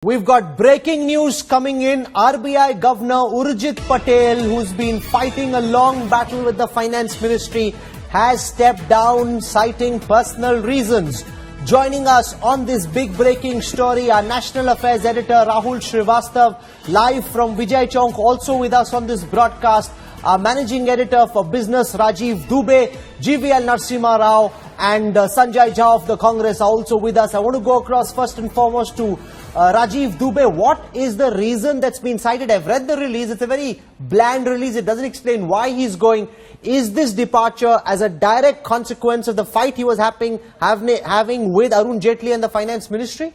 We've got breaking news coming in. RBI Governor Urjit Patel, who's been fighting a long battle with the Finance Ministry, has stepped down, citing personal reasons. Joining us on this big breaking story, our National Affairs Editor Rahul Srivastav, live from Vijay Chowk. Also with us on this broadcast, our Managing Editor for Business Rajeev Dubey, GVL Narasimha Rao and Sanjay Jha of the Congress are also with us. I want to go across first and foremost to Rajeev Dubey. What is the reason that's been cited? I've read the release. It's a very bland release. It doesn't explain why he's going. Is this departure as a direct consequence of the fight he was having with Arun Jaitley and the Finance Ministry?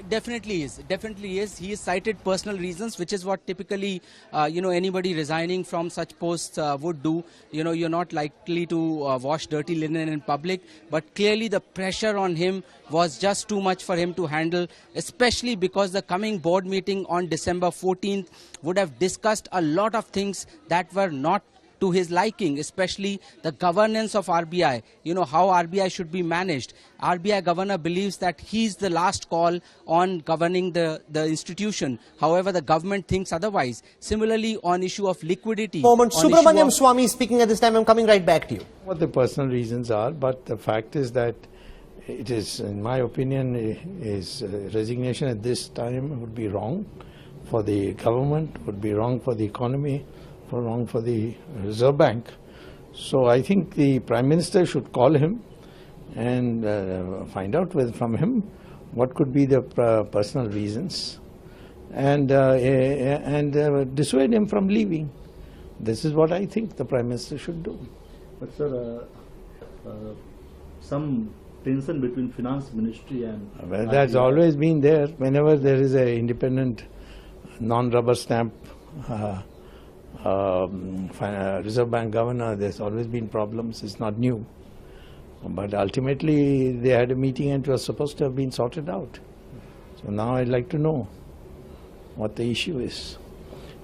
Definitely is. Definitely is. He has cited personal reasons, which is what typically, anybody resigning from such posts would do. You're not likely to wash dirty linen in public. But clearly the pressure on him was just too much for him to handle, especially because the coming board meeting on December 14th would have discussed a lot of things that were not to his liking, especially the governance of RBI, how RBI should be managed. RBI governor believes that he's the last call on governing the institution. However, the government thinks otherwise. Similarly, on issue of liquidity. Subramaniam Swamy speaking at this time. I'm coming right back to you. What the personal reasons are, but the fact is that it is, in my opinion, is resignation at this time would be wrong for the government, would be wrong for the economy, wrong for the Reserve Bank. So I think the Prime Minister should call him and find out from him what could be the personal reasons and dissuade him from leaving. This is what I think the Prime Minister should do. But sir, some tension between Finance Ministry and... Well, that's always been there. Whenever there is an independent, non-rubber stamp Reserve Bank governor, there's always been problems. It's not new. But ultimately, they had a meeting and it was supposed to have been sorted out. So now I'd like to know what the issue is.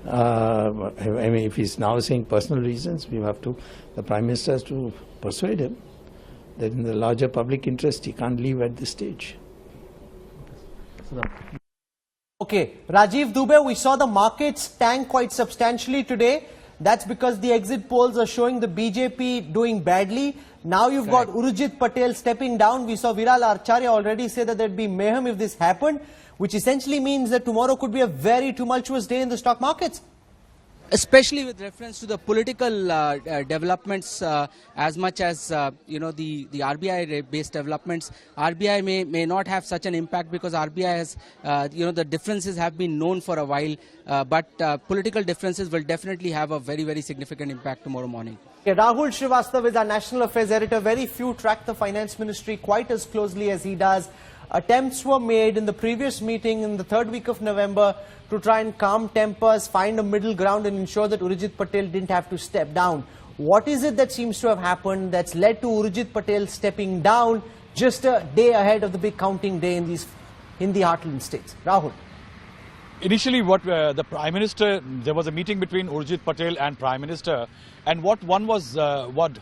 If he's now saying personal reasons, the Prime Minister has to persuade him that in the larger public interest, he can't leave at this stage. Okay, Rajeev Dubey, we saw the markets tank quite substantially today. That's because the exit polls are showing the BJP doing badly. Now you've got Urjit Patel stepping down. We saw Viral Acharya already say that there'd be mayhem if this happened, which essentially means that tomorrow could be a very tumultuous day in the stock markets. Especially with reference to the political developments, as much as the RBI-based developments. RBI may not have such an impact because RBI has, the differences have been known for a while, but political differences will definitely have a very, very significant impact tomorrow morning. Okay, Rahul Srivastav is our National Affairs Editor. Very few track the Finance Ministry quite as closely as he does. Attempts were made in the previous meeting in the third week of November to try and calm tempers, find a middle ground and ensure that Urjit Patel didn't have to step down. What is it that seems to have happened that's led to Urjit Patel stepping down just a day ahead of the big counting day in these Hindi heartland states? Rahul. Initially, what the Prime Minister, there was a meeting between Urjit Patel and Prime Minister, and what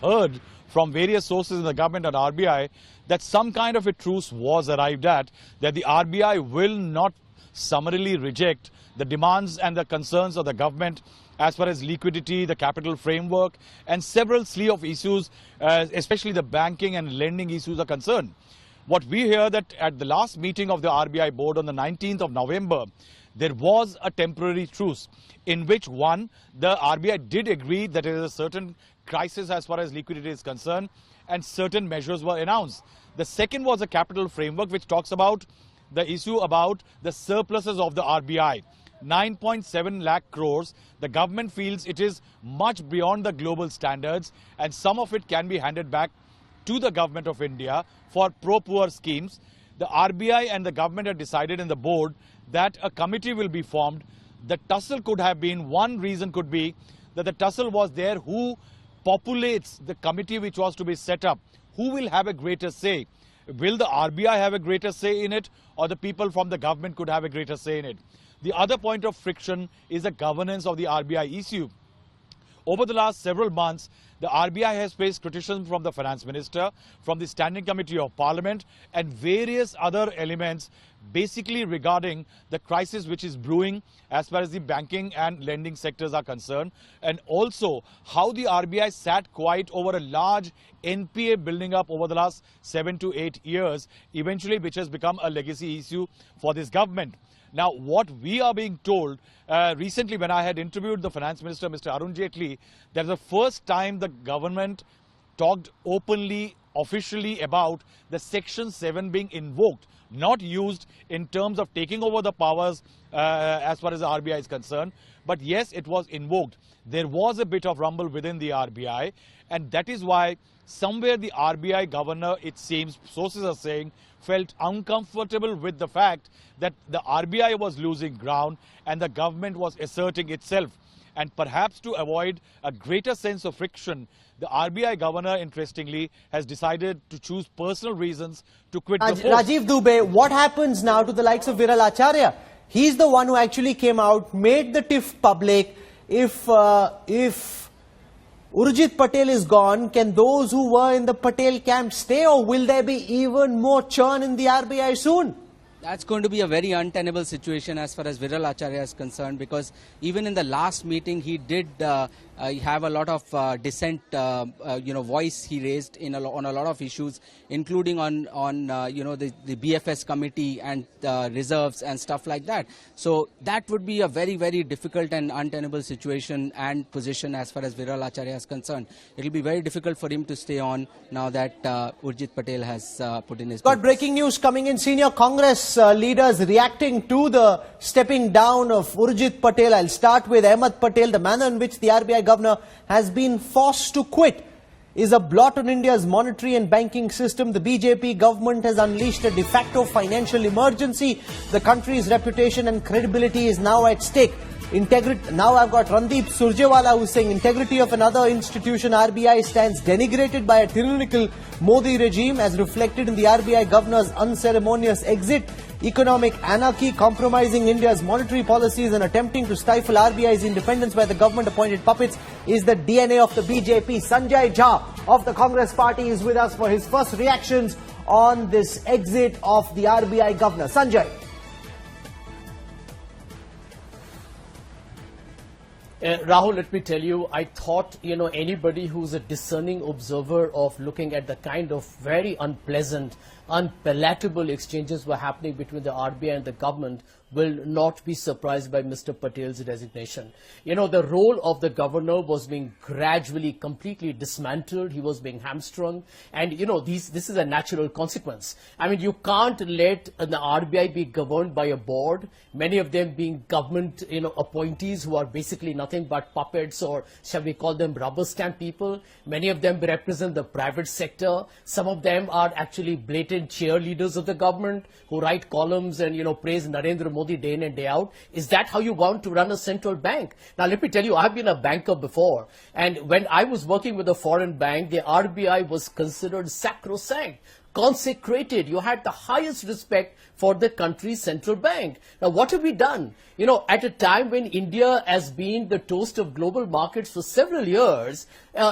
heard from various sources in the government and RBI, that some kind of a truce was arrived at, that the RBI will not summarily reject the demands and the concerns of the government as far as liquidity, the capital framework and several slew of issues, especially the banking and lending issues are concerned. What we hear that at the last meeting of the RBI board on the 19th of November, there was a temporary truce in which the RBI did agree that there is a certain crisis as far as liquidity is concerned and certain measures were announced. The second was a capital framework which talks about the issue about the surpluses of the RBI. 9.7 lakh crores, the government feels it is much beyond the global standards and some of it can be handed back to the government of India for pro-poor schemes. The RBI and the government have decided in the board that a committee will be formed. The tussle could have been, one reason could be that the tussle was there who populates the committee which was to be set up. Who will have a greater say? Will the RBI have a greater say in it or the people from the government could have a greater say in it? The other point of friction is the governance of the RBI issue. over the last several months, the RBI has faced criticism from the Finance Minister, from the Standing Committee of Parliament and various other elements basically regarding the crisis which is brewing as far as the banking and lending sectors are concerned, and also how the RBI sat quiet over a large NPA building up over the last 7 to 8 years, eventually which has become a legacy issue for this government. Now, what we are being told, recently when I had interviewed the Finance Minister, Mr. Arun Jaitley, that the first time the government talked openly, officially about the Section 7 being invoked, not used in terms of taking over the powers as far as the RBI is concerned. But yes, it was invoked. There was a bit of rumble within the RBI, and that is why somewhere the RBI governor, it seems, sources are saying, felt uncomfortable with the fact that the RBI was losing ground and the government was asserting itself. And perhaps to avoid a greater sense of friction, the RBI governor, interestingly, has decided to choose personal reasons to quit the post. Rajeev Dubey, what happens now to the likes of Viral Acharya? He's the one who actually came out, made the TIF public. If Urjit Patel is gone, can those who were in the Patel camp stay, or will there be even more churn in the RBI soon? That's going to be a very untenable situation as far as Viral Acharya is concerned, because even in the last meeting he did have a lot of dissent, voice he raised on a lot of issues, including on the BFS committee and reserves and stuff like that. So that would be a very, very difficult and untenable situation and position as far as Viral Acharya is concerned. It will be very difficult for him to stay on now that Urjit Patel has put in his... Got breaking news coming in. Senior Congress leaders reacting to the stepping down of Urjit Patel. I'll start with Ahmed Patel. The manner in which the RBI governor has been forced to quit is a blot on India's monetary and banking system. The BJP government has unleashed a de facto financial emergency. The country's reputation and credibility is now at stake. Now I've got Randeep Surjewala who's saying integrity of another institution, RBI, stands denigrated by a tyrannical Modi regime as reflected in the RBI governor's unceremonious exit. Economic anarchy, compromising India's monetary policies and attempting to stifle RBI's independence by the government-appointed puppets is the DNA of the BJP. Sanjay Jha of the Congress party is with us for his first reactions on this exit of the RBI governor. Sanjay. Rahul, let me tell you, I thought, anybody who's a discerning observer of looking at the kind of very unpleasant, unpalatable exchanges were happening between the RBI and the government will not be surprised by Mr. Patel's resignation. The role of the governor was being gradually, completely dismantled. He was being hamstrung. And, this is a natural consequence. I mean, you can't let the RBI be governed by a board, many of them being government, appointees who are basically nothing but puppets, or shall we call them rubber stamp people. Many of them represent the private sector. Some of them are actually blatant cheerleaders of the government who write columns and, praise Narendra Modi day in and day out. Is that how you want to run a central bank? Now, let me tell you, I've been a banker before. And when I was working with a foreign bank, the RBI was considered sacrosanct, consecrated. You had the highest respect for the country's central bank. Now, what have we done? At a time when India has been the toast of global markets for several years,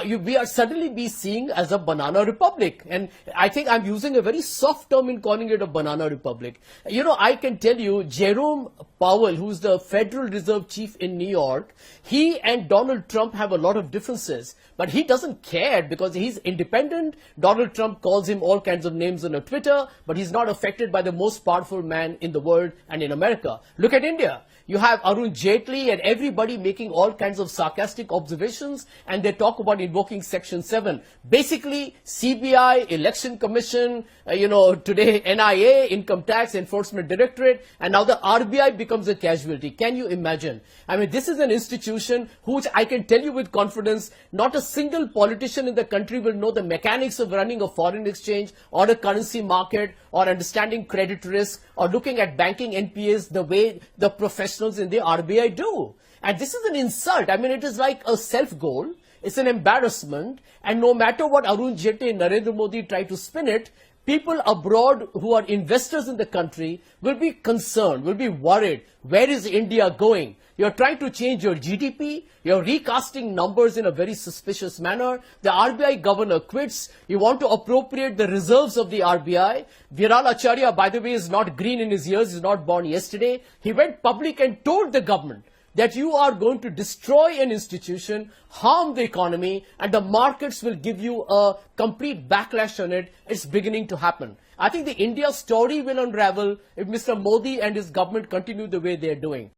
we are suddenly be seen as a banana republic. And I think I'm using a very soft term in calling it a banana republic. I can tell you, Jerome Powell, who's the Federal Reserve Chief in New York, he and Donald Trump have a lot of differences, but he doesn't care because he's independent. Donald Trump calls him all kinds of names on Twitter, but he's not affected by the most powerful man in the world and in America. Look at India. You have Arun Jaitley and everybody making all kinds of sarcastic observations, and they talk about invoking Section 7. Basically, CBI, Election Commission, today NIA, Income Tax Enforcement Directorate, and now the RBI becomes a casualty. Can you imagine? I mean, this is an institution which I can tell you with confidence, not a single politician in the country will know the mechanics of running a foreign exchange or a currency market or understanding credit risk or looking at banking NPAs the way the professionals in the RBI do. And this is an insult. I mean, it is like a self-goal. It's an embarrassment. And no matter what Arun Jaitley and Narendra Modi try to spin it, people abroad who are investors in the country will be concerned, will be worried. Where is India going? You're trying to change your GDP. You're recasting numbers in a very suspicious manner. The RBI governor quits. You want to appropriate the reserves of the RBI. Viral Acharya, by the way, is not green in his ears. He's not born yesterday. He went public and told the government that you are going to destroy an institution, harm the economy, and the markets will give you a complete backlash on it. It's beginning to happen. I think the India story will unravel if Mr. Modi and his government continue the way they are doing.